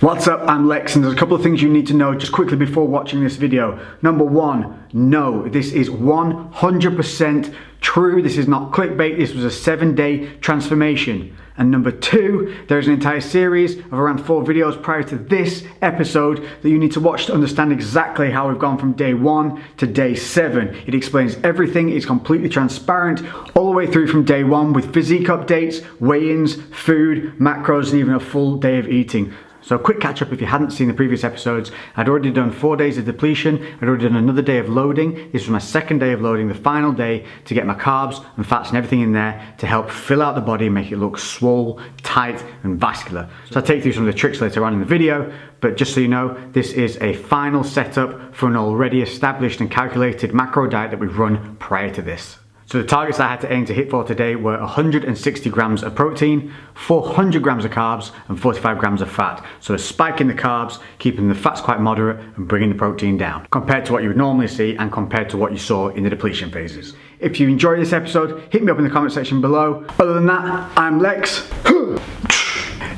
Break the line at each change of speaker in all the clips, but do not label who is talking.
What's up, I'm Lex, and there's a couple of things you need to know just quickly before watching this video. Number one, no, this is 100% true. This is not clickbait. This was a 7-day transformation. And number two, there's an entire series of around 4 videos prior to this episode that you need to watch to understand exactly how we've gone from day 1 to day 7. It explains everything. It's completely transparent all the way through from day 1 with physique updates, weigh-ins, food, macros, and even a full day of eating. So a quick catch up if you hadn't seen the previous episodes. I'd already done 4 days of depletion. I'd already done another day of loading. This was my second day of loading, the final day to get my carbs and fats and everything in there to help fill out the body and make it look swole, tight and vascular. So I'll take you through some of the tricks later on in the video, but just so you know, this is a final setup for an already established and calculated macro diet that we've run prior to this. So the targets I had to aim to hit for today were 160 grams of protein, 400 grams of carbs, and 45 grams of fat. So a spike in the carbs, keeping the fats quite moderate and bringing the protein down, compared to what you would normally see and compared to what you saw in the depletion phases. If you enjoyed this episode, hit me up in the comment section below. Other than that, I'm Lex.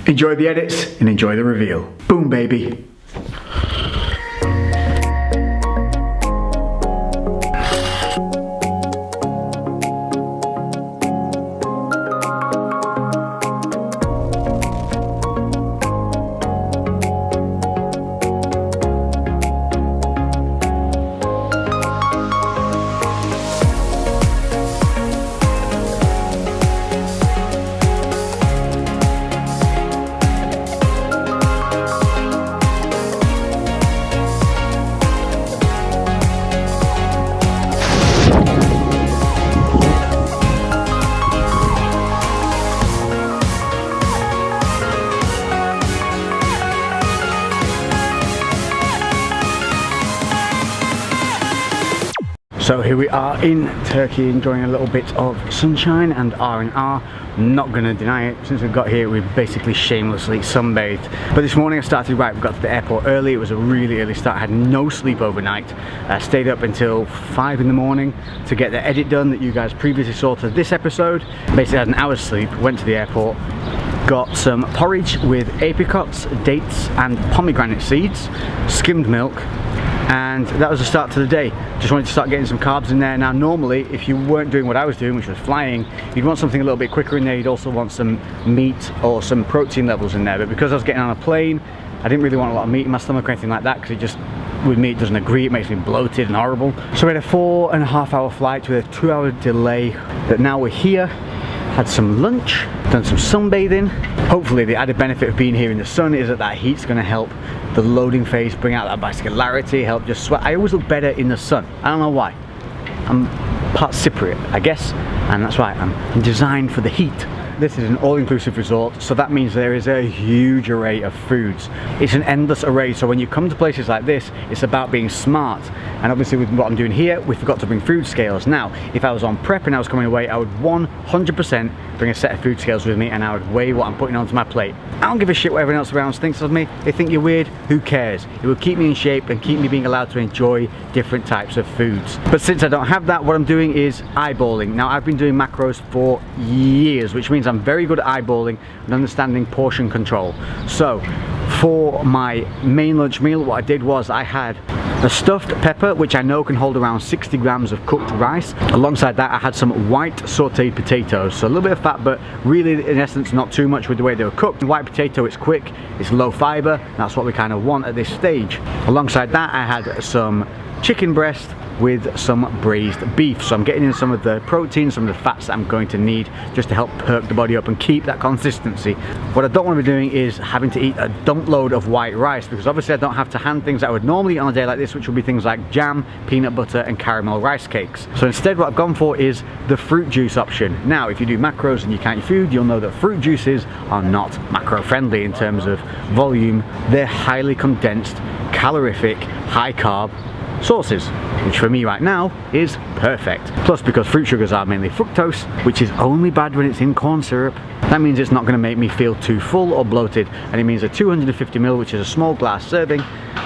Enjoy the edits and enjoy the reveal. Boom, baby. So here we are in Turkey, enjoying a little bit of sunshine and R&R. Not gonna deny it, since we've got here we've basically shamelessly sunbathed. But this morning I started right, we got to the airport early. It was a really early start. I had no sleep overnight. I stayed up until 5 in the morning to get the edit done that you guys previously saw to this episode. Basically had an hour's sleep, went to the airport, got some porridge with apricots, dates and pomegranate seeds, skimmed milk, and that was the start to the day. Just wanted to start getting some carbs in there. Now normally, if you weren't doing what I was doing, which was flying, you'd want something a little bit quicker in there. You'd also want some meat or some protein levels in there. But because I was getting on a plane, I didn't really want a lot of meat in my stomach or anything like that, because it just, with me, it doesn't agree. It makes me bloated and horrible. So we had a 4.5 hour flight with a 2-hour delay. But now we're here. Had some lunch, done some sunbathing. Hopefully the added benefit of being here in the sun is that heat's going to help the loading phase, bring out that vascularity, help just sweat. I always look better in the sun. I don't know why. I'm part Cypriot, I guess, and that's why I'm designed for the heat. This is an all-inclusive resort, so that means there is a huge array of foods. It's an endless array, so when you come to places like this, it's about being smart. And obviously with what I'm doing here, we forgot to bring food scales. Now, if I was on prep and I was coming away, I would 100% bring a set of food scales with me and I would weigh what I'm putting onto my plate. I don't give a shit what everyone else around thinks of me. They think you're weird, who cares? It will keep me in shape and keep me being allowed to enjoy different types of foods. But since I don't have that, what I'm doing is eyeballing. Now, I've been doing macros for years, which means I'm very good at eyeballing and understanding portion control. So, for my main lunch meal, what I did was I had a stuffed pepper, which I know can hold around 60 grams of cooked rice. Alongside that, I had some white sauteed potatoes. So a little bit of fat, but really in essence not too much with the way they were cooked. White potato, it's quick, it's low fiber, and that's what we kind of want at this stage. Alongside that, I had some chicken breast with some braised beef. So I'm getting in some of the protein, some of the fats that I'm going to need just to help perk the body up and keep that consistency. What I don't want to be doing is having to eat a dump load of white rice, because obviously I don't have to hand things that I would normally eat on a day like this, which would be things like jam, peanut butter and caramel rice cakes. So instead what I've gone for is the fruit juice option. Now if you do macros and you count your food, you'll know that fruit juices are not macro friendly in terms of volume. They're highly condensed, calorific, high carb sources. which for me right now is perfect. Plus, because fruit sugars are mainly fructose, which is only bad when it's in corn syrup, that means it's not going to make me feel too full or bloated, and it means a 250ml, which is a small glass serving,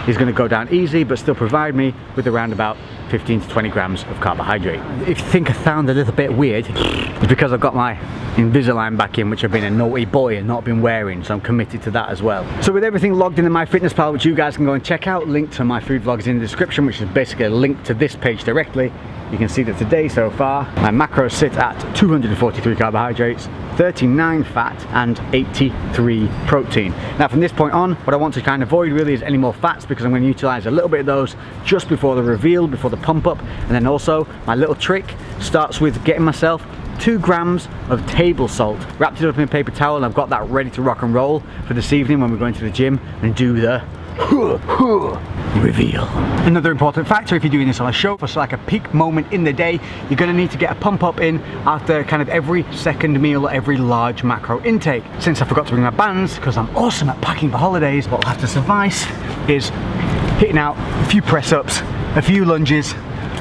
is going to go down easy but still provide me with around about 15 to 20 grams of carbohydrate. If you think I sound a little bit weird, it's because I've got my Invisalign back in, which I've been a naughty boy and not been wearing, so I'm committed to that as well. So with everything logged into MyFitnessPal, which you guys can go and check out, link to my food vlogs in the description, which is basically a link to this page directly, you can see that today so far my macros sit at 243 carbohydrates, 39 fat and 83 protein. Now from this point on, what I want to kind of avoid really is any more fats, because I'm going to utilize a little bit of those just before the reveal, before the pump up. And then also my little trick starts with getting myself 2 grams of table salt, wrapped it up in a paper towel, and I've got that ready to rock and roll for this evening when we're going to the gym and do the reveal. Another important factor if you're doing this on a show, for like a peak moment in the day, you're going to need to get a pump up in after kind of every second meal or every large macro intake. Since I forgot to bring my bands because I'm awesome at packing for holidays, what will have to suffice is hitting out a few press ups, a few lunges,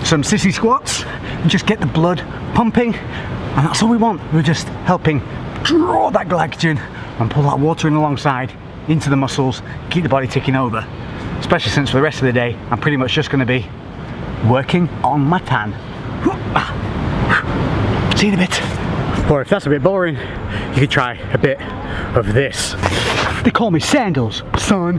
some sissy squats, and just get the blood pumping. And that's all we want. We're just helping draw that glycogen and pull that water in alongside into the muscles, keep the body ticking over. Especially since for the rest of the day, I'm pretty much just going to be working on my tan. See you in a bit. Or if that's a bit boring, you could try a bit of this. They call me sandals, son.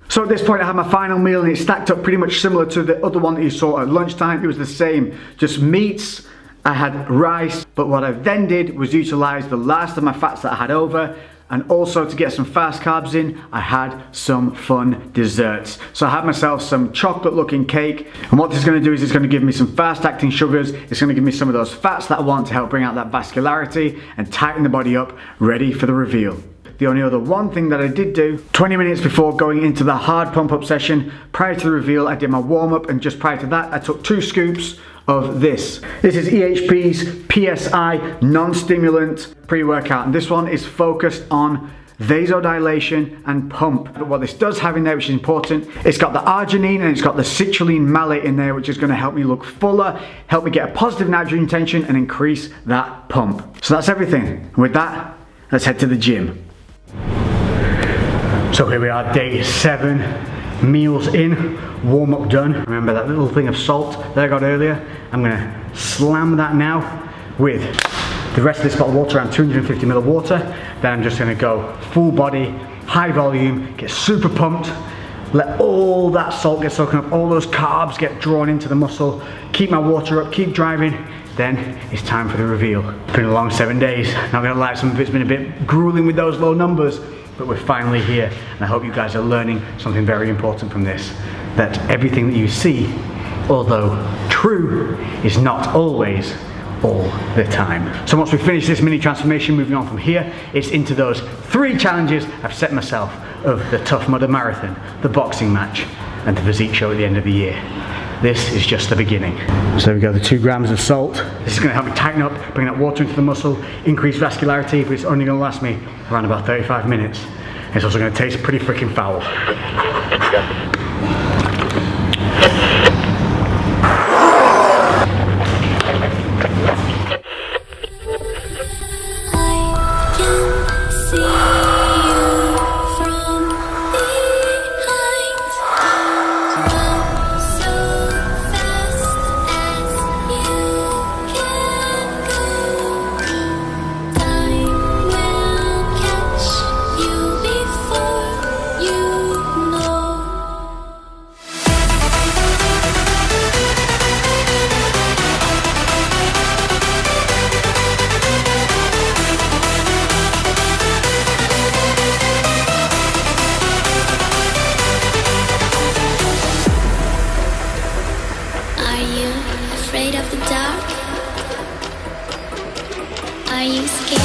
So at this point I had my final meal, and it stacked up pretty much similar to the other one that you saw at lunchtime. It was the same, just meats. I had rice, but what I then did was utilize the last of my fats that I had over, and also to get some fast carbs in, I had some fun desserts. So I had myself some chocolate looking cake, and what this is going to do is it's going to give me some fast acting sugars. It's going to give me some of those fats that I want to help bring out that vascularity and tighten the body up, ready for the reveal. The only other one thing that I did do, 20 minutes before going into the hard pump up session, prior to the reveal, I did my warm up, and just prior to that, I took 2 scoops of this. This is EHP's PSI non-stimulant pre-workout, and this one is focused on vasodilation and pump. But what this does have in there, which is important, it's got the arginine and it's got the citrulline malate in there, which is going to help me look fuller, help me get a positive nitrogen tension and increase that pump. So that's everything. And with that, let's head to the gym. So here we are, day 7, meals in, warm up done. Remember that little thing of salt that I got earlier? I'm gonna slam that now with the rest of this bottle of water, around 250ml of water. Then I'm just gonna go full body, high volume, get super pumped, let all that salt get soaking up, all those carbs get drawn into the muscle, keep my water up, keep driving. Then it's time for the reveal. It's been a long 7 days. Not gonna lie, some of it's been a bit grueling with those low numbers, but we're finally here. And I hope you guys are learning something very important from this. That everything that you see, although true, is not always all the time. So once we finish this mini transformation, moving on from here, it's into those 3 challenges I've set myself of the Tough Mudder Marathon, the boxing match, and the physique show at the end of the year. This is just the beginning. So there we go, the 2 grams of salt. This is going to help me tighten up, bring that water into the muscle, increase vascularity, but it's only going to last me around about 35 minutes. It's also going to taste pretty freaking foul.
Are you scared?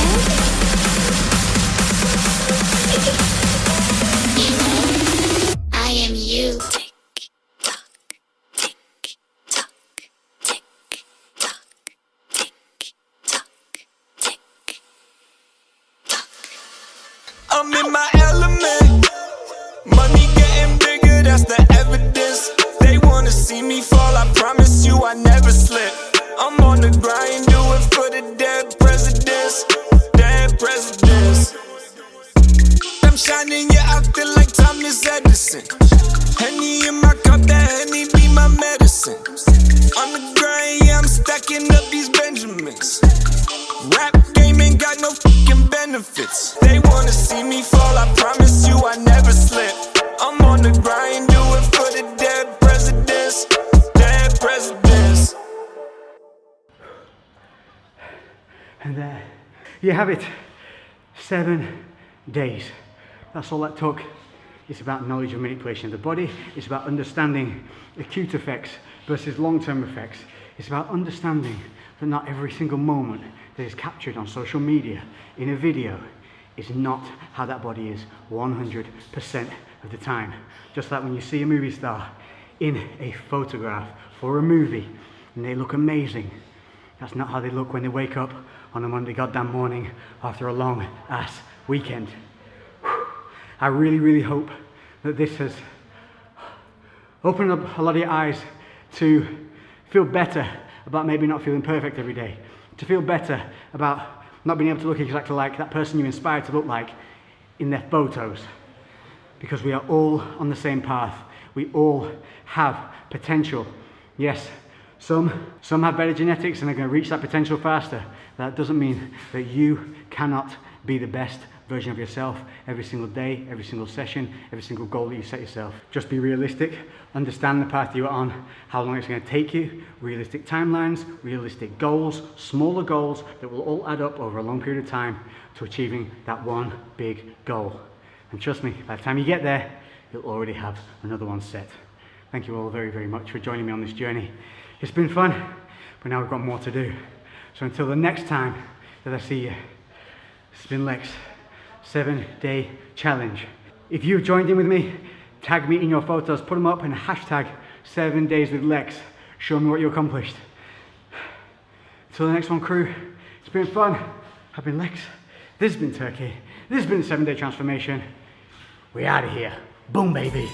I am you. Tick tock, tick tock, tick tock, tick tock, tick tock.
I'm in my element. Money getting bigger, that's the evidence. They wanna see me fall, I promise you I never slip. I'm on the grind, do it for the dead presidents. Dead presidents. I'm shining, yeah, I feel like Thomas Edison. Henny in my cup, that Henny be my medicine. On the grind, yeah, I'm stacking up these Benjamins. Rap game ain't got no fucking benefits. They wanna see me fall, I promise you I never slip. I'm on the grind, do it for the dead presidents. Dead presidents.
And there you have it. 7 days. That's all that took. It's about knowledge of manipulation of the body. It's about understanding acute effects versus long-term effects. It's about understanding that not every single moment that is captured on social media in a video is not how that body is 100% of the time. Just like when you see a movie star in a photograph for a movie and they look amazing, that's not how they look when they wake up on a Monday goddamn morning after a long ass weekend. I really, really hope that this has opened up a lot of your eyes to feel better about maybe not feeling perfect every day, to feel better about not being able to look exactly like that person you inspire to look like in their photos. Because we are all on the same path. We all have potential. Yes, some have better genetics and are going to reach that potential faster. That doesn't mean that you cannot be the best version of yourself every single day, every single session, every single goal that you set yourself. Just be realistic, understand the path you are on, how long it's going to take you, realistic timelines, realistic goals, smaller goals that will all add up over a long period of time to achieving that one big goal. And trust me, by the time you get there, you'll already have another one set. Thank you all very, very much for joining me on this journey. It's been fun, but now we've got more to do. So until the next time that I see you, it's been Lex. 7-day challenge. If you've joined in with me, tag me in your photos, put them up and hashtag 7 days with Lex. Show me what you accomplished. Till the next one, crew. It's been fun. I've been Lex. This has been Turkey. This has been the 7-day transformation. We're out of here. Boom, baby.